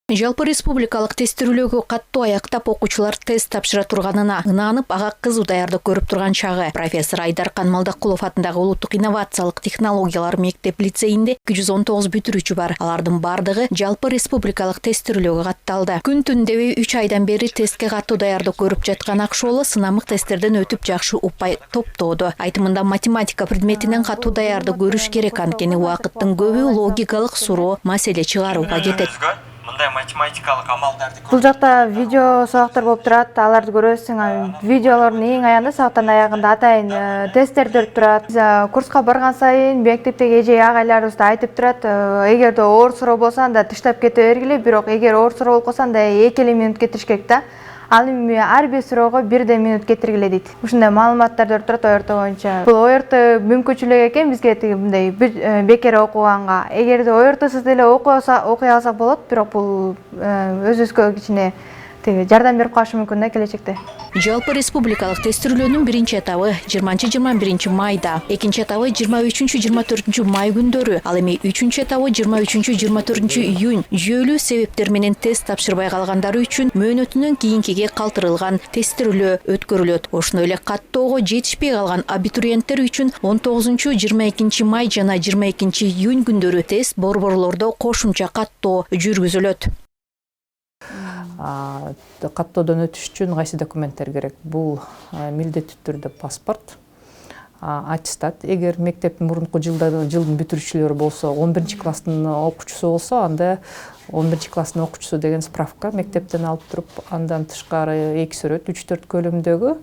Жалпы республикалык тестирүүлөөгө каттуу аяктап окуучулар тест тапшыра турганына ынанып, ага кызуу даярдык көрүп турган чагы. Профессор Айдаркан Малдакулов атындагы Улуттук инновациялык технологиялар мектеп-лицейинде 219 бүтүрүүчү бар. Алардын бардыгы жалпы республикалык тестирүүлөөгө катталды. Күн түн дебей 3 айдан бери тестке каттуу даярдык көрүп жаткан Акшооло сынамык тесттерден өтүп жакшы упай топтоодо. Айтымында математика предметинен каттуу даярдык көрүш керек, анткени убакыттын көбү логикалык суроо маселе чыгарууга кетет. Мындай математикалык амалдарды Бул жакта видео сабактар болуп турат, аларды көрөсүң. Видеолордун эң аягында, сабактын аягында атайын тесттерди өтүп турат. Курска барган сайын мектептеги эже агайларыбыз да айтып турат, эгерде оор суроо болсо анда тыштап кете бергиле, бирок эгер оор суроо болуп калса анда 2 минут кетириш керек да. Ал эми ар бир суроого 1 минут кетиргиле дейт. Ушундай маалыматтарды өтүп турат ОРТ боюнча. Бул ОРТ мүмкүнчүлүк экен бизге тиги мындай бекер окуганга. Эгерде ОРТсыз деле окуй алсак болот, бирок бул өзүбүзгө кичине жардам берип калышы мүмкүн да келечекте. Жалпы республикалык тестирүүлөөнүн биринчи этабы 20-21 майда, экинчи этабы 23-24 май күндөрү, ал эми үчүнчү этабы 23-24 июнь жүйөлүү себептер менен тест тапшырбай калгандары үчүн мөөнөтүнөн кийинкиге калтырылган тестирүүлөө өткөрүлөт. Ошондой эле каттоого жетишпей калган абитуриенттер үчүн 19-22 май жана 22 июнь күндөрү тест борборлордо кошумча каттоо жүргүзүлөт. Каттоодон өтүш үчүн кайсы документтер керек? Бул милдеттүү түрдө паспорт, аттестат. Эгер мектептин мурунку жылдын бүтүрүүчүлөрү болсо, 11 класстын окуучусу болсо, анда 11 класстын окуучусу деген справка мектептен алып туруп, андан тышкары 2 сүрөт 3-4 көлөмдөгү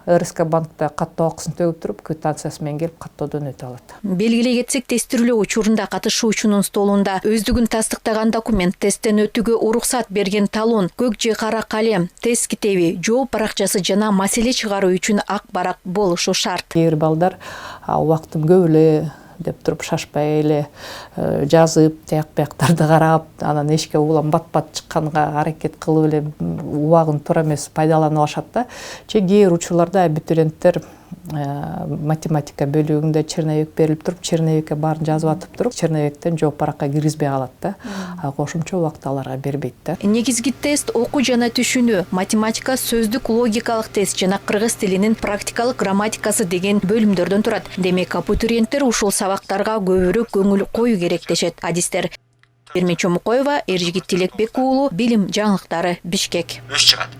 РСК банкта каттоо акысын төгүп туруп, квитанциясы менен келип каттоодон өтө алат. Белгилей кетсек, тестирүүлөө учурунда катышуучунун столунда өздүгүн тастыктаган документ, тесттен өтүүгө уруксат берген талон, көк же кара калем, тест китеби, жооп баракчасы жана маселе чыгаруу үчүн ак барак болушу шарт. Кээ бир балдар убактым көп эле деп туруп шашпай эле жазып, тияк бияктарды карап, анан эшикке улам бат чыкканга аракет кылып эле убагын туура эмес пайдаланып алышат да. Кээ бир учурларда абитуриенттер математика бөлүгүндө черновик берилип туруп, черновикке баарын жазып атып туруп, черновиктен жооп баракка киргизбей калат да. Кошумча убакыт аларга бербейт да. Негизги тест окуу жана түшүнүү, математика, сөздүк, логикалык тест жана кыргыз тилинин практикалык грамматикасы деген бөлүмдөрдөн турат. Демек, абитуриенттер ушул сабактарга көбүрөөк көңүл коюу керек дешет адистер. Эрмин Чомукоева, Эржигит Тилекбек уулу, Билим жаңылыктары, Бишкек. өз чыгат.